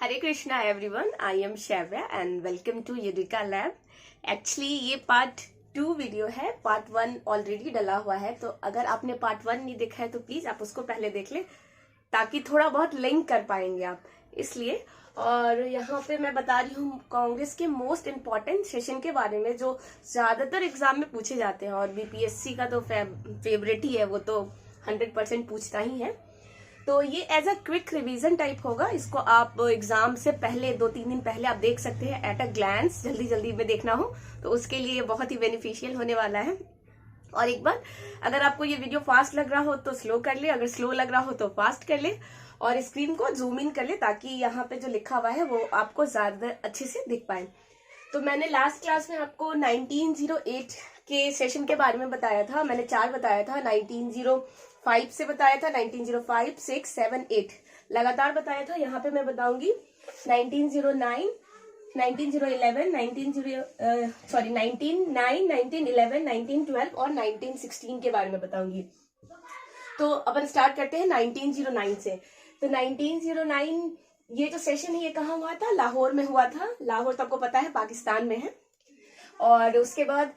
Hare Krishna everyone, I am Shaivya and welcome to युडिका lab. Actually ये part 2 video है। Part 1 already डला हुआ है, तो अगर आपने पार्ट 1 नहीं देखा है तो प्लीज आप उसको पहले देख ले, ताकि थोड़ा बहुत लिंक कर पाएंगे आप, इसलिए। और यहाँ पे मैं बता रही हूँ कांग्रेस के मोस्ट इम्पॉर्टेंट सेशन के बारे में, जो ज्यादातर एग्जाम में पूछे जाते हैं, और बीपीएससी का तो फेवरेट ही है, वो तो 100% पूछता ही है। तो ये as a quick revision type होगा। इसको आप एग्जाम से पहले 2-3 दिन पहले आप देख सकते हैं एट अ ग्लैंस, जल्दी जल्दी में देखना हो तो उसके लिए ये बहुत ही बेनिफिशियल होने वाला है। और एक बार, अगर आपको ये वीडियो फास्ट लग रहा हो तो स्लो कर ले, अगर स्लो लग रहा हो तो फास्ट कर ले, और स्क्रीन को जूम इन कर ले ताकि यहाँ पे जो लिखा हुआ है वो आपको ज्यादा अच्छे से दिख पाए। तो मैंने लास्ट क्लास में आपको 1908 के सेशन के बारे में बताया था। मैंने 4 बताया था, 1905 से बताया था, 1905, 6, 7, 8 लगातार बताया था। यहाँ पे मैं बताऊंगी 1909, 1911, 1909, 1911, 1912 और 1916 के बारे में बताऊंगी। तो अपन स्टार्ट करते हैं 1909 से। तो 1909 ये जो सेशन है ये कहाँ हुआ था? लाहौर में हुआ था। लाहौर तो आपको पता है पाकिस्तान में है। और उसके बाद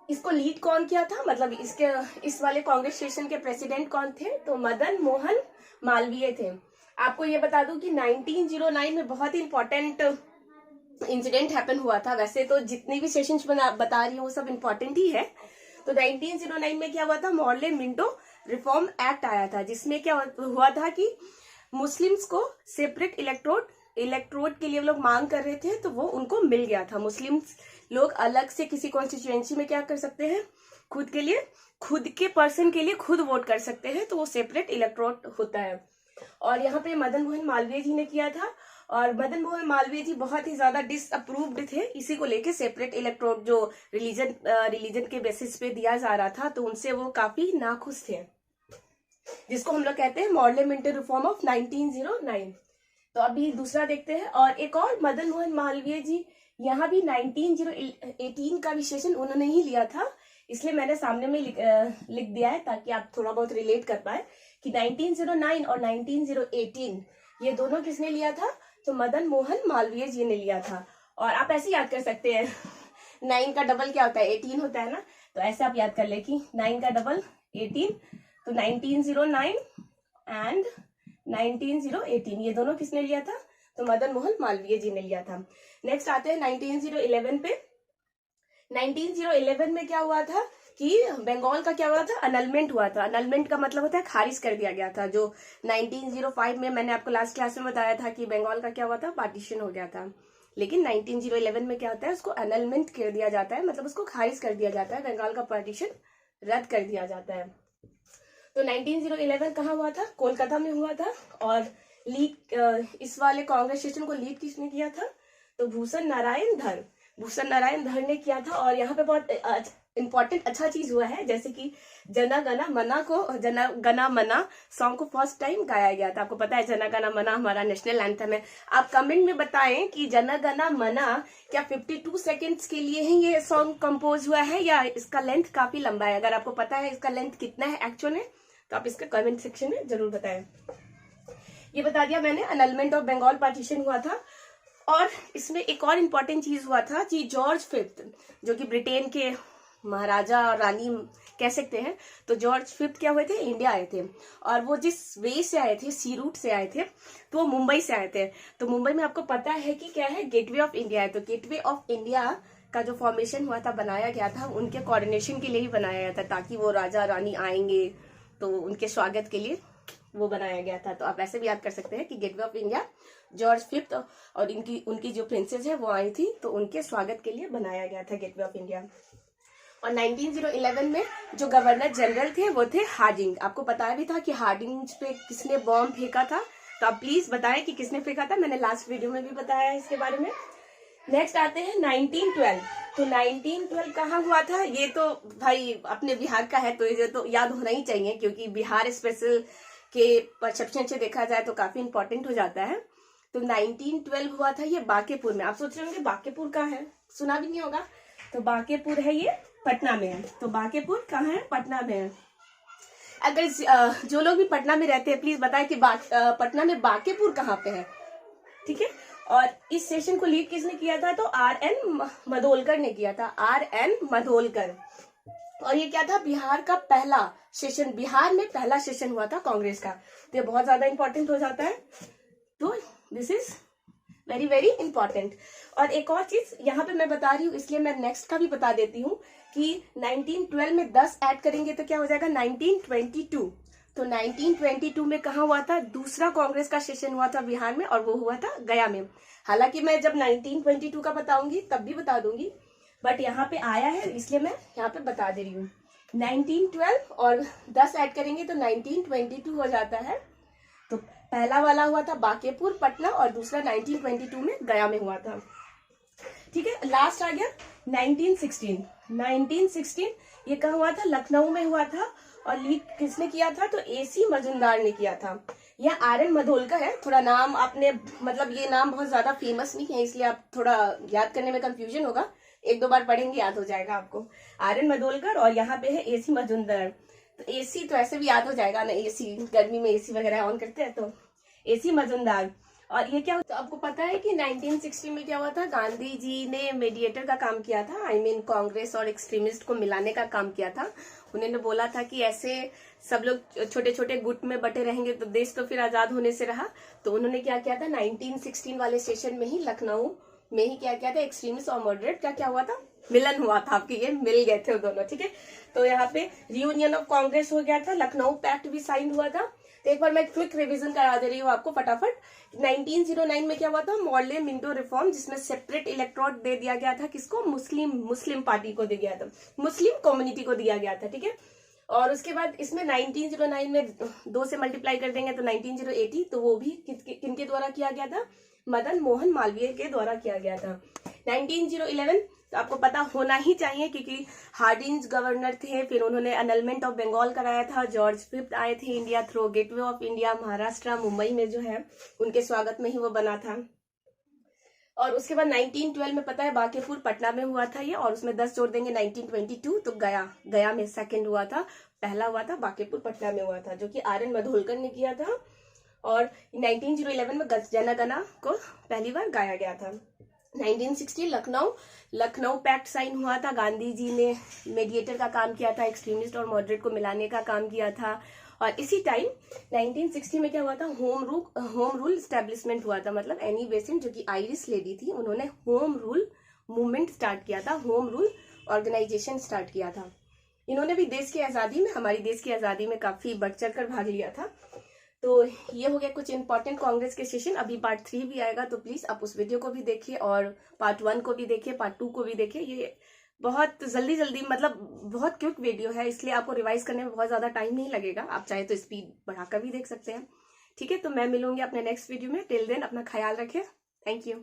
इसको लीड कौन किया था, मतलब इस वाले कांग्रेस सेशन के प्रेसिडेंट कौन थे? तो मदन मोहन मालवीय थे। आपको ये बता दूं कि 1909 में बहुत ही इंपॉर्टेंट इंसिडेंट हैपन हुआ था। वैसे तो जितने भी सेशंस बता रही हूँ वो सब इंपॉर्टेंट ही है। तो 1909 में क्या हुआ था? मॉर्ले मिंटो रिफॉर्म एक्ट आया था, जिसमें क्या हुआ था कि मुस्लिम्स को सेपरेट इलेक्ट्रोड के लिए लोग मांग कर रहे थे, तो वो उनको मिल गया था। मुस्लिम्स लोग अलग से किसी कॉन्स्टिट्यूएंसी में क्या कर सकते हैं? खुद के पर्सन के लिए खुद वोट कर सकते हैं, तो वो सेपरेट इलेक्ट्रोड होता है। और यहाँ पे मदन मोहन मालवीय जी ने किया था, और मदन मोहन मालवीय जी बहुत ही ज्यादा डिसअप्रूव्ड थे इसी को लेके। सेपरेट इलेक्ट्रोड जो रिलीजन के बेसिस पे दिया जा रहा था, तो उनसे वो काफी नाखुश थे, जिसको हम लोग कहते हैं मॉर्ले मिंटो रिफॉर्म ऑफ 1909। तो अभी दूसरा देखते हैं। और एक और, मदन मोहन मालवीय जी यहाँ भी 1918 का विशेषण उन्होंने ही लिया था, इसलिए मैंने सामने में लिख दिया है ताकि आप थोड़ा बहुत रिलेट कर पाए कि 1909 और 1918 ये दोनों किसने लिया था? तो मदन मोहन मालवीय जी ने लिया था। और आप ऐसे याद कर सकते हैं 9 का डबल क्या होता है? 18 होता है ना। तो ऐसे आप याद कर ले कि 9 का डबल 18। तो 1909 एंड 1918 ये दोनों किसने लिया था? तो मदन मोहन मालवीय जी ने लिया था। नेक्स्ट आते हैं 1911 पे। 1911 में क्या हुआ था कि बंगाल का क्या हुआ था? अनलमेंट हुआ था। अनलमेंट का मतलब होता है खारिज कर दिया गया था। जो 1905 में मैंने आपको लास्ट क्लास में बताया था कि बंगाल का क्या हुआ था? पार्टीशन हो गया था। लेकिन 1911 में क्या होता है? उसको अनलमेंट कर दिया जाता है, मतलब उसको खारिज कर दिया जाता है, बंगाल का पार्टीशन रद्द कर दिया जाता है। तो 1911 कहाँ हुआ था? कोलकाता में हुआ था। और इस वाले कांग्रेस सेशन को लीड किसने किया था? तो भूषण नारायण धर ने किया था। और यहाँ पे बहुत इंपॉर्टेंट अच्छा चीज हुआ है, जैसे कि जना गना मना सॉन्ग को फर्स्ट टाइम गाया गया था। आपको पता है जना गना मना हमारा नेशनल एंथम है। आप कमेंट में बताएं कि जना गना मना क्या 52 सेकेंड्स के लिए ही ये सॉन्ग कंपोज हुआ है, या इसका लेंथ काफी लंबा है? अगर आपको पता है इसका लेंथ कितना है एक्चुअल में, तो आप इसका कमेंट सेक्शन में जरूर बताएं। ये बता दिया मैंने, अनलमेंट ऑफ बंगाल पार्टीशन हुआ था। और इसमें एक और इम्पोर्टेंट चीज हुआ था कि जॉर्ज फिफ्थ, जो कि ब्रिटेन के महाराजा और रानी कह सकते हैं, तो जॉर्ज फिफ्थ क्या हुए थे? इंडिया आए थे। और वो जिस वे से आए थे, सी रूट से आए थे, तो वो मुंबई से आए थे। तो मुंबई में आपको पता है कि क्या है? गेटवे ऑफ इंडिया है। तो गेटवे ऑफ इंडिया का जो फॉर्मेशन हुआ था, बनाया गया था, उनके कोऑर्डिनेशन के लिए ही बनाया गया था, ताकि वो राजा रानी आएंगे तो उनके स्वागत के लिए वो बनाया गया था। तो आप ऐसे भी याद कर सकते हैं कि gateway of India George fifth और उनकी जो प्रिंसेस है वो आई थी, तो उनके स्वागत के लिए बनाया गया था गेटवे ऑफ इंडिया। और 1911 में जो गवर्नर जनरल थे वो थे हार्डिंग। आपको पता भी था कि हार्डिंग पे किसने बॉम्ब फेंका था? तो आप प्लीज बताएं कि किसने फेंका था। मैंने लास्ट वीडियो में भी बताया है इसके बारे में। नेक्स्ट आते हैं 1912। तो 1912 कहाँ हुआ था? ये तो भाई अपने बिहार का है, तो ये तो याद होना ही चाहिए, क्योंकि बिहार स्पेशल के परसेप्शन से देखा जाए तो काफी इंपॉर्टेंट हो जाता है। तो 1912 हुआ था ये बांकेपुर में। आप सोच रहे होंगे बांकेपुर कहाँ है? सुना भी नहीं होगा। तो बांकेपुर है, ये पटना में है। तो बांकेपुर कहाँ है? पटना में है। अगर जो लोग भी पटना में रहते हैं प्लीज बताएं कि पटना में बांकेपुर कहाँ पे है, ठीक है। और इस सेशन को लीड किसने किया था? तो RN मधोलकर ने किया था, RN मधोलकर। और ये क्या था? बिहार का पहला सेशन, बिहार में पहला सेशन हुआ था कांग्रेस का। तो ये बहुत ज्यादा इंपॉर्टेंट हो जाता है, तो this is very very important. और एक और चीज यहाँ पे मैं बता रही हूँ, इसलिए मैं नेक्स्ट का भी बता देती हूँ कि 1912 में 10 ऐड करेंगे तो क्या हो जाएगा? 1922। तो 1922 में कहा हुआ था? दूसरा कांग्रेस का सेशन हुआ था बिहार में, और वो हुआ था गया में। हालांकि मैं जब 1922 का बताऊंगी तब भी बता दूंगी, बट यहाँ पे आया है इसलिए मैं यहाँ पे बता दे रही हूँ। 1912 और 10 ऐड करेंगे तो 1922 हो जाता है। तो पहला वाला हुआ था बांकेपुर पटना, और दूसरा 1922 में गया में हुआ था। ठीक है, लास्ट आ गया 1916। 1916 ये कहा हुआ था? लखनऊ में हुआ था, और लीड किसने किया था? तो AC मजुमदार ने किया था। यह RN मधोलकर है, थोड़ा नाम आपने, मतलब ये नाम बहुत ज्यादा फेमस नहीं है, इसलिए आप थोड़ा याद करने में कंफ्यूजन होगा, एक दो बार पढ़ेंगे याद हो जाएगा आपको। RN मधोलकर, और यहाँ पे है AC मजुमदार। तो AC तो ऐसे भी याद हो जाएगा ना, AC गर्मी में AC वगैरह ऑन करते हैं, तो AC मजुमदार। और ये क्या होता है आपको पता है कि 1960 में क्या हुआ था? गांधी जी ने मीडिएटर का काम किया था, आई मीन कांग्रेस और एक्सट्रीमिस्ट को मिलाने का काम किया था। उन्होंने बोला था कि ऐसे सब लोग छोटे छोटे गुट में बटे रहेंगे तो देश तो फिर आजाद होने से रहा। तो उन्होंने क्या किया था? 1916 वाले सेशन में ही लखनऊ में ही क्या किया था? एक्सट्रीमिस्ट और मॉडरेट का क्या हुआ था? मिलन हुआ था, आपके ये मिल गए थे दोनों। ठीक है, तो यहाँ पे रियूनियन ऑफ कांग्रेस हो गया था, लखनऊ पैक्ट भी साइन हुआ था। तो एक बार मैं क्विक रिवीजन करा दे रही हूँ आपको फटाफट। 1909 में क्या हुआ था? मॉर्ले मिंटो रिफॉर्म, जिसमें सेपरेट इलेक्टोरेट दे दिया गया था किसको? मुस्लिम पार्टी को दे गया था, मुस्लिम कम्युनिटी को दिया गया था। ठीक है, और उसके बाद इसमें 1909 में 2 से मल्टीप्लाई कर देंगे तो 1980, तो वो भी किनके द्वारा किया गया था? मदन मोहन मालवीय के द्वारा किया गया था। 1911 तो आपको पता होना ही चाहिए क्योंकि हार्डिंज गवर्नर थे, फिर उन्होंने अनलमेंट ऑफ बंगाल कराया था। जॉर्ज फिफ्थ आए थे India through gateway of India, Maharashtra Mumbai में जो है उनके स्वागत में ही वो बना था। और उसके बाद 1912 में पता है बांकेपुर पटना में हुआ था ये, और उसमें 10 जोड़ देंगे 1922 तो गया में सेकंड हुआ था। पहला हुआ था बांकेपुर पटना में हुआ था, जो कि RN मधोलकर ने किया था। और 1911 में जनगणना को पहली बार गाया गया था। 1960 लखनऊ पैक्ट साइन हुआ था, गांधी जी ने मीडिएटर का काम किया था, एक्सट्रीमिस्ट और मॉडरेट को मिलाने का काम किया था। और इसी टाइम 1960 में क्या हुआ था? होम रूल स्टैब्लिशमेंट हुआ था, मतलब एनी बेसेंट जो कि आयरिश लेडी थी, उन्होंने होम रूल मूवमेंट स्टार्ट किया था, होम रूल ऑर्गेनाइजेशन स्टार्ट किया था। इन्होंने भी देश की आजादी में, हमारी देश की आजादी में काफी बढ़ चढ़ कर भाग लिया था। तो ये हो गया कुछ इंपॉर्टेंट कांग्रेस के सेशन। अभी पार्ट 3 भी आएगा, तो प्लीज आप उस वीडियो को भी देखिए, और पार्ट 1 को भी देखिए, पार्ट 2 को भी देखिए। ये बहुत जल्दी मतलब बहुत क्विक वीडियो है, इसलिए आपको रिवाइज करने में बहुत ज्यादा टाइम नहीं लगेगा। आप चाहे तो स्पीड बढ़ाकर भी देख सकते हैं। ठीक है, तो मैं मिलूंगी अपने नेक्स्ट वीडियो में। टिल देन अपना ख्याल रखें। Thank you.